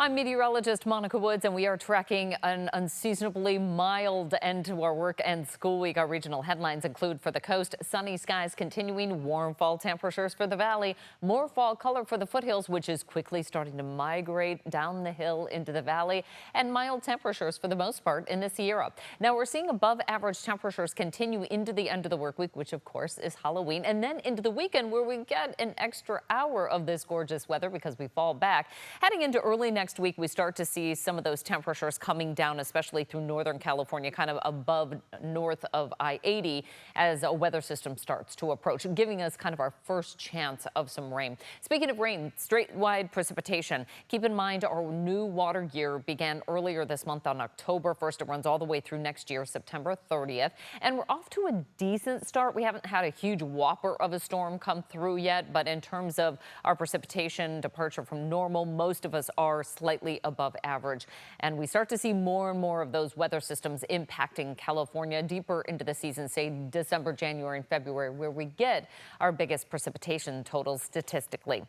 I'm meteorologist Monica Woods, and we are tracking an unseasonably mild end to our work and school week. Our regional headlines include for the coast, sunny skies continuing, warm fall temperatures for the valley, more fall color for the foothills, which is quickly starting to migrate down the hill into the valley, and mild temperatures for the most part in the Sierra. Now we're seeing above average temperatures continue into the end of the work week, which of course is Halloween, and then into the weekend where we get an extra hour of this gorgeous weather because we fall back. Heading into early next week, we start to see some of those temperatures coming down, especially through Northern California, kind of above north of I-80 as a weather system starts to approach, giving us kind of our first chance of some rain. Speaking of rain, statewide precipitation. Keep in mind our new water year began earlier this month on October 1st. It runs all the way through next year, September 30th. And we're off to a decent start. We haven't had a huge whopper of a storm come through yet, but in terms of our precipitation departure from normal, most of us are slightly above average, and we start to see more and more of those weather systems impacting California deeper into the season, say December, January, and February, where we get our biggest precipitation totals statistically.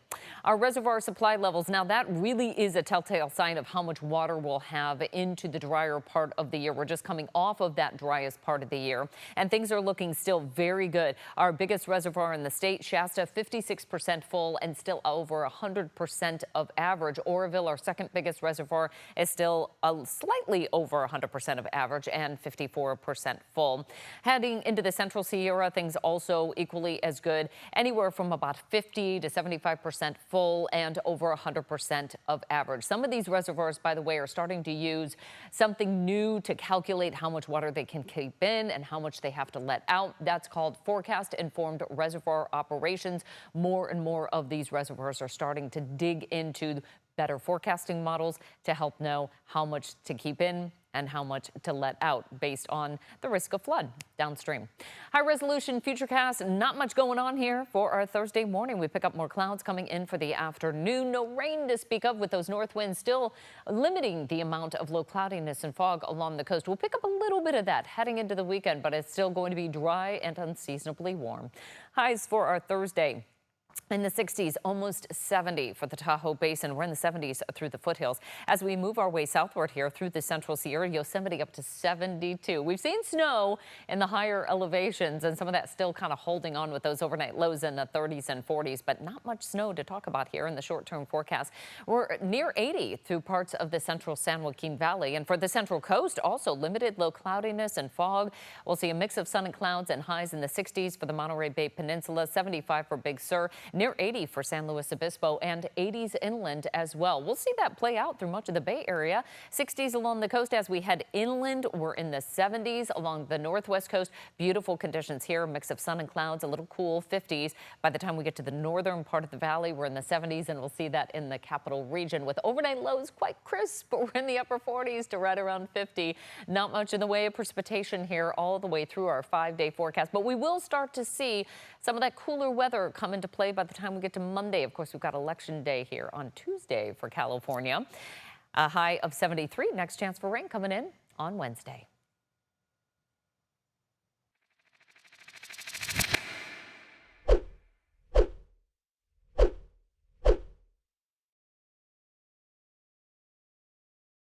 Our reservoir supply levels, now that really is a telltale sign of how much water we'll have into the drier part of the year. We're just coming off of that driest part of the year, and things are looking still very good. Our biggest reservoir in the state, Shasta, 56% full and still over 100% of average. Oroville, our second biggest reservoir, is still slightly over 100% of average and 54% full. Heading into the Central Sierra, things also equally as good, anywhere from about 50 to 75% full and over 100% of average. Some of these reservoirs, by the way, are starting to use something new to calculate how much water they can keep in and how much they have to let out. That's called forecast-informed reservoir operations. More and more of these reservoirs are starting to dig into better forecasting models to help know how much to keep in and how much to let out based on the risk of flood downstream. High resolution futurecast, not much going on here for our Thursday morning. We pick up more clouds coming in for the afternoon. No rain to speak of, with those north winds still limiting the amount of low cloudiness and fog along the coast. We'll pick up a little bit of that heading into the weekend, but it's still going to be dry and unseasonably warm. Highs for our Thursday in the 60s, almost 70 for the Tahoe Basin. We're in the 70s through the foothills. As we move our way southward here through the Central Sierra, Yosemite up to 72. We've seen snow in the higher elevations, and some of that still kind of holding on with those overnight lows in the 30s and 40s, but not much snow to talk about here in the short-term forecast. We're near 80 through parts of the central San Joaquin Valley, and for the Central Coast, also limited low cloudiness and fog. We'll see a mix of sun and clouds and highs in the 60s for the Monterey Bay Peninsula, 75 for Big Sur, near 80 for San Luis Obispo, and 80s inland as well. We'll see that play out through much of the Bay Area. 60s along the coast as we head inland. We're in the 70s along the northwest coast. Beautiful conditions here, a mix of sun and clouds, a little cool, 50s. By the time we get to the northern part of the valley, we're in the 70s, and we'll see that in the capital region with overnight lows quite crisp. But we're in the upper 40s to right around 50. Not much in the way of precipitation here all the way through our 5-day forecast, but we will start to see some of that cooler weather come into play by the time we get to Monday. Of course, we've got Election Day here on Tuesday for California. A high of 73. Next chance for rain coming in on Wednesday.